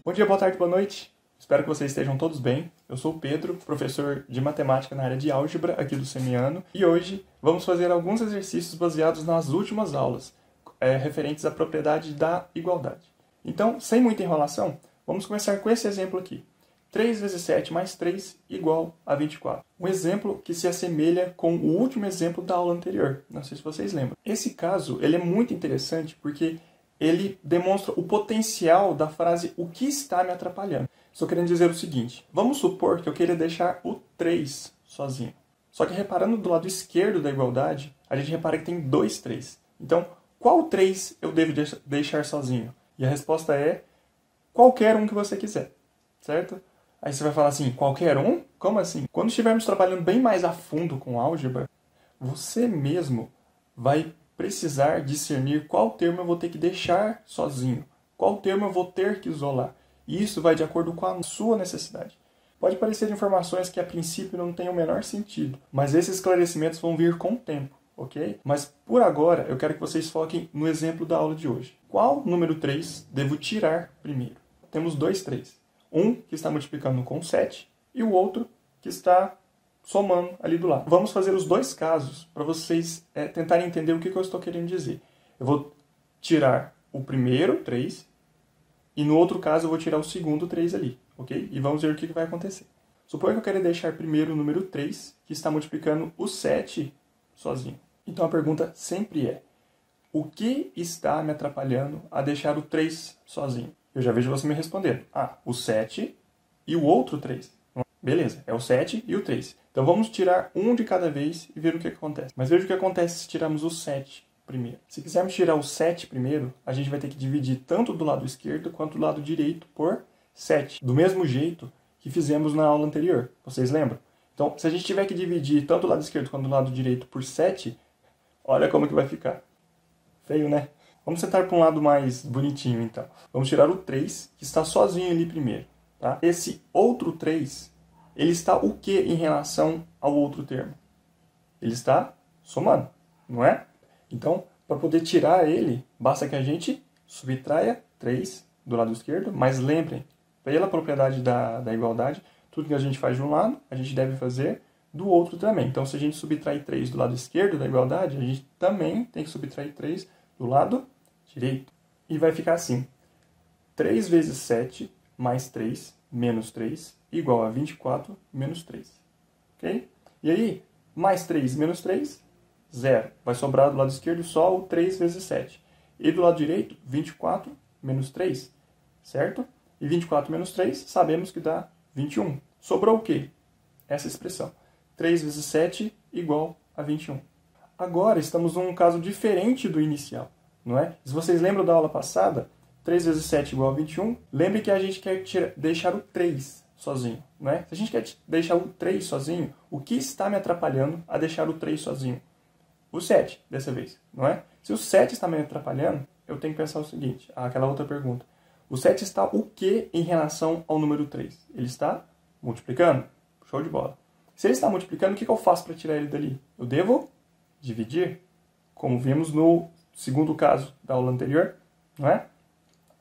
Bom dia, boa tarde, boa noite. Espero que vocês estejam todos bem. Eu sou o Pedro, professor de matemática na área de álgebra aqui do semiano, e hoje vamos fazer alguns exercícios baseados nas últimas aulas, referentes à propriedade da igualdade. Então, sem muita enrolação, vamos começar com esse exemplo aqui. 3 vezes 7 mais 3 igual a 24. Um exemplo que se assemelha com o último exemplo da aula anterior. Não sei se vocês lembram. Esse caso ele é muito interessante porque ele demonstra o potencial da frase "o que está me atrapalhando". Estou querendo dizer o seguinte: vamos supor que eu queira deixar o 3 sozinho. Só que reparando do lado esquerdo da igualdade, a gente repara que tem dois 3. Então, qual 3 eu devo deixar sozinho? E a resposta é qualquer um que você quiser, certo? Aí você vai falar assim, qualquer um? Como assim? Quando estivermos trabalhando bem mais a fundo com álgebra, você mesmo vai precisar discernir qual termo eu vou ter que deixar sozinho, qual termo eu vou ter que isolar. E isso vai de acordo com a sua necessidade. Pode parecer informações que a princípio não têm o menor sentido, mas esses esclarecimentos vão vir com o tempo, ok? Mas por agora eu quero que vocês foquem no exemplo da aula de hoje. Qual número 3 devo tirar primeiro? Temos dois 3. Um que está multiplicando com 7 e o outro que está somando ali do lado. Vamos fazer os dois casos para vocês tentarem entender o que eu estou querendo dizer. Eu vou tirar o primeiro 3 e no outro caso eu vou tirar o segundo 3 ali, ok? E vamos ver o que vai acontecer. Suponha que eu quero deixar primeiro o número 3, que está multiplicando o 7 sozinho. Então a pergunta sempre é: o que está me atrapalhando a deixar o 3 sozinho? Eu já vejo você me respondendo. O 7 e o outro 3. Beleza, é o 7 e o 3. Então vamos tirar um de cada vez e ver o que acontece. Mas veja o que acontece se tirarmos o 7 primeiro. Se quisermos tirar o 7 primeiro, a gente vai ter que dividir tanto do lado esquerdo quanto do lado direito por 7. Do mesmo jeito que fizemos na aula anterior. Vocês lembram? Então, se a gente tiver que dividir tanto do lado esquerdo quanto do lado direito por 7, olha como que vai ficar. Feio, né? Vamos sentar para um lado mais bonitinho, então. Vamos tirar o 3, que está sozinho ali primeiro. Tá? Esse outro 3, ele está o que em relação ao outro termo? Ele está somando, não é? Então, para poder tirar ele, basta que a gente subtraia 3 do lado esquerdo, mas lembrem, pela propriedade da igualdade, tudo que a gente faz de um lado, a gente deve fazer do outro também. Então, se a gente subtrair 3 do lado esquerdo da igualdade, a gente também tem que subtrair 3 do lado direito. E vai ficar assim: 3 vezes 7 mais 3 menos 3 igual a 24 menos 3. Ok? E aí, mais 3 menos 3, 0. Vai sobrar do lado esquerdo só o 3 vezes 7. E do lado direito, 24 menos 3. Certo? E 24 menos 3, sabemos que dá 21. Sobrou o quê? Essa expressão. 3 vezes 7 igual a 21. Agora estamos num caso diferente do inicial, não é? Se vocês lembram da aula passada, 3 vezes 7 igual a 21, lembre que a gente quer deixar o 3 sozinho, não é? Se a gente quer deixar o 3 sozinho, o que está me atrapalhando a deixar o 3 sozinho? O 7, dessa vez, não é? Se o 7 está me atrapalhando, eu tenho que pensar o seguinte, aquela outra pergunta. O 7 está o que em relação ao número 3? Ele está multiplicando? Show de bola. Se ele está multiplicando, o que eu faço para tirar ele dali? Eu devo dividir, como vimos no segundo caso da aula anterior, não é?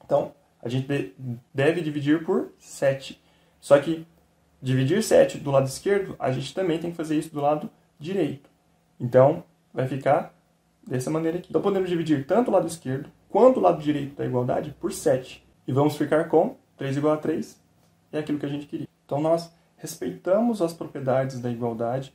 Então, a gente deve dividir por 7. Só que dividir 7 do lado esquerdo, a gente também tem que fazer isso do lado direito. Então, vai ficar dessa maneira aqui. Então, podemos dividir tanto o lado esquerdo quanto o lado direito da igualdade por 7. E vamos ficar com 3 igual a 3, é aquilo que a gente queria. Então, nós respeitamos as propriedades da igualdade,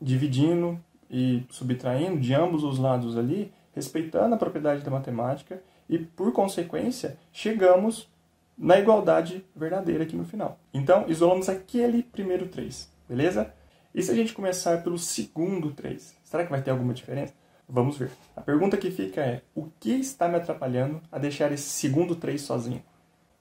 dividindo e subtraindo de ambos os lados ali, respeitando a propriedade da matemática e, por consequência, chegamos na igualdade verdadeira aqui no final. Então, isolamos aquele primeiro 3, beleza? E se a gente começar pelo segundo 3, será que vai ter alguma diferença? Vamos ver. A pergunta que fica é: o que está me atrapalhando a deixar esse segundo 3 sozinho?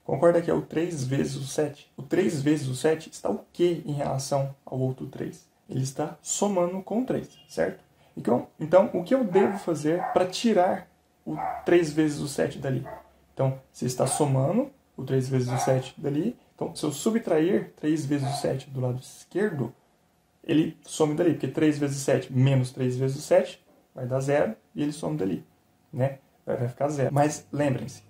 Concorda que é o 3 vezes o 7? O 3 vezes o 7 está o que em relação ao outro 3? Ele está somando com o 3, certo? Então, o que eu devo fazer para tirar o 3 vezes o 7 dali? Então, se está somando o 3 vezes o 7 dali, então se eu subtrair 3 vezes o 7 do lado esquerdo, ele some dali, porque 3 vezes 7 menos 3 vezes o 7 vai dar 0 e ele some dali, né? Vai ficar 0. Mas lembrem-se,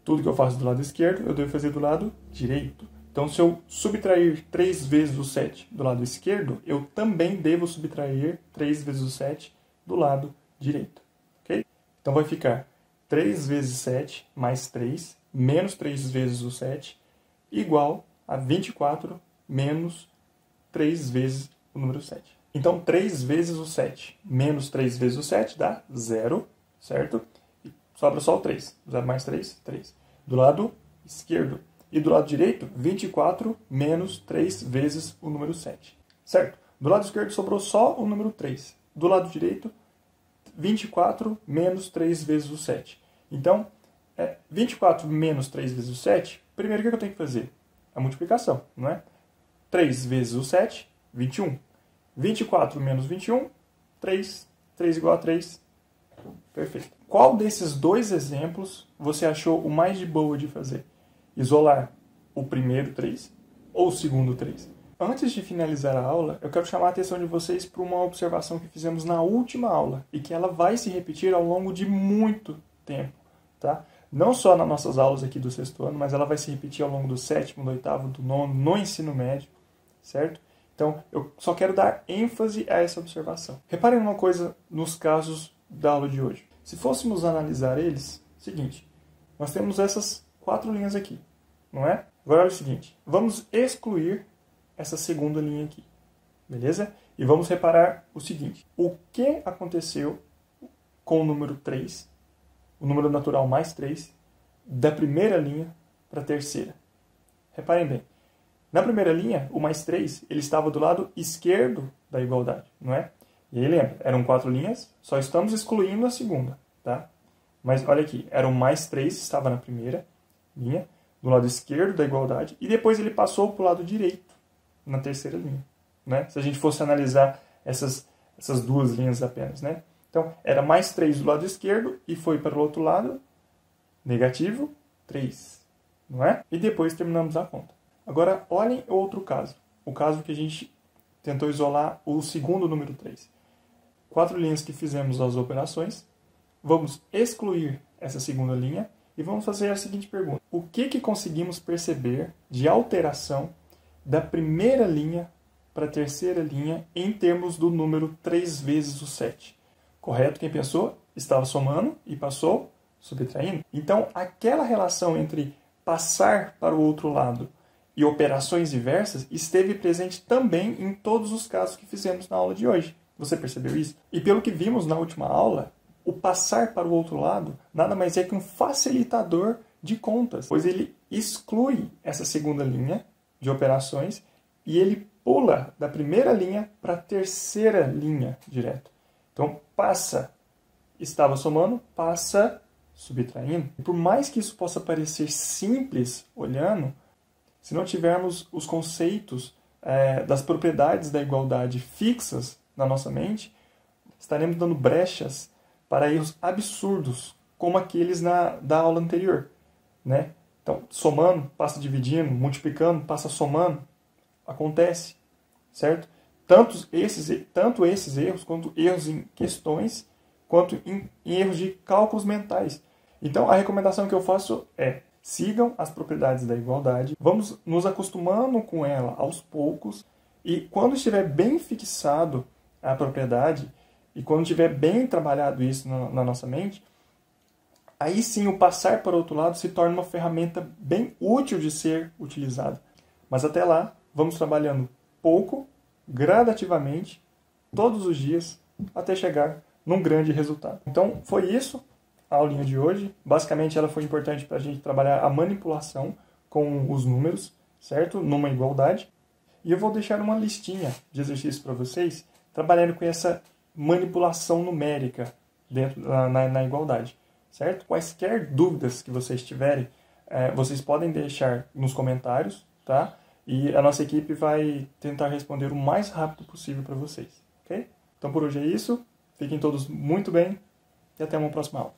tudo que eu faço do lado esquerdo, eu devo fazer do lado direito. Então, se eu subtrair 3 vezes o 7 do lado esquerdo, eu também devo subtrair 3 vezes o 7 do lado direito. Ok? Então, vai ficar 3 vezes 7 mais 3, menos 3 vezes o 7, igual a 24 menos 3 vezes o número 7. Então, 3 vezes o 7 menos 3 vezes o 7 dá 0, certo? E sobra só o 3. 0 mais 3, 3. Do lado esquerdo. E do lado direito, 24 menos 3 vezes o número 7. Certo? Do lado esquerdo sobrou só o número 3. Do lado direito, 24 menos 3 vezes o 7. Então, 24 menos 3 vezes o 7, primeiro o que eu tenho que fazer? A multiplicação, não é? 3 vezes o 7, 21. 24 menos 21, 3. 3 igual a 3. Perfeito. Qual desses dois exemplos você achou o mais de boa de fazer? Isolar o primeiro 3 ou o segundo 3? Antes de finalizar a aula, eu quero chamar a atenção de vocês para uma observação que fizemos na última aula e que ela vai se repetir ao longo de muito tempo, tá? Não só nas nossas aulas aqui do sexto ano, mas ela vai se repetir ao longo do sétimo, do oitavo, do nono, no ensino médio, certo? Então, eu só quero dar ênfase a essa observação. Reparem uma coisa nos casos da aula de hoje. Se fôssemos analisar eles, seguinte, nós temos essas 4 linhas aqui, não é? Agora olha o seguinte, vamos excluir essa segunda linha aqui, beleza? E vamos reparar o seguinte, o que aconteceu com o número 3, o número natural mais 3, da primeira linha para a terceira? Reparem bem, na primeira linha, o mais 3, ele estava do lado esquerdo da igualdade, não é? E aí lembra, eram 4 linhas, só estamos excluindo a segunda, tá? Mas olha aqui, era o mais 3, estava na primeira linha, do lado esquerdo da igualdade, e depois ele passou para o lado direito, na terceira linha, né? Se a gente fosse analisar essas duas linhas apenas, né? Então, era mais 3 do lado esquerdo e foi para o outro lado, negativo 3, não é? E depois terminamos a conta. Agora, olhem outro caso. O caso que a gente tentou isolar o segundo número 3. 4 linhas que fizemos as operações. Vamos excluir essa segunda linha e vamos fazer a seguinte pergunta. O que conseguimos perceber de alteração da primeira linha para a terceira linha em termos do número 3 vezes o 7? Correto? Quem pensou? Estava somando e passou subtraindo. Então, aquela relação entre passar para o outro lado e operações inversas esteve presente também em todos os casos que fizemos na aula de hoje. Você percebeu isso? E pelo que vimos na última aula, o passar para o outro lado nada mais é que um facilitador de contas, pois ele exclui essa segunda linha de operações e ele pula da primeira linha para a terceira linha direto. Então, passa, estava somando, passa subtraindo. E por mais que isso possa parecer simples olhando, se não tivermos os conceitos das propriedades da igualdade fixas na nossa mente, estaremos dando brechas para erros absurdos, como aqueles da aula anterior, né? Então, somando, passa dividindo, multiplicando, passa somando, acontece, certo? Tanto esses erros, quanto erros em questões, quanto em erros de cálculos mentais. Então, a recomendação que eu faço é: sigam as propriedades da igualdade, vamos nos acostumando com ela aos poucos, e quando estiver bem fixado a propriedade, e quando estiver bem trabalhado isso na nossa mente, aí sim o passar para o outro lado se torna uma ferramenta bem útil de ser utilizada. Mas até lá, vamos trabalhando pouco, gradativamente, todos os dias, até chegar num grande resultado. Então, foi isso a aulinha de hoje. Basicamente, ela foi importante para a gente trabalhar a manipulação com os números, certo? Numa igualdade. E eu vou deixar uma listinha de exercícios para vocês, trabalhando com essa manipulação numérica dentro na igualdade, certo? Quaisquer dúvidas que vocês tiverem, vocês podem deixar nos comentários, tá? E a nossa equipe vai tentar responder o mais rápido possível para vocês, ok? Então por hoje é isso, fiquem todos muito bem e até uma próxima aula.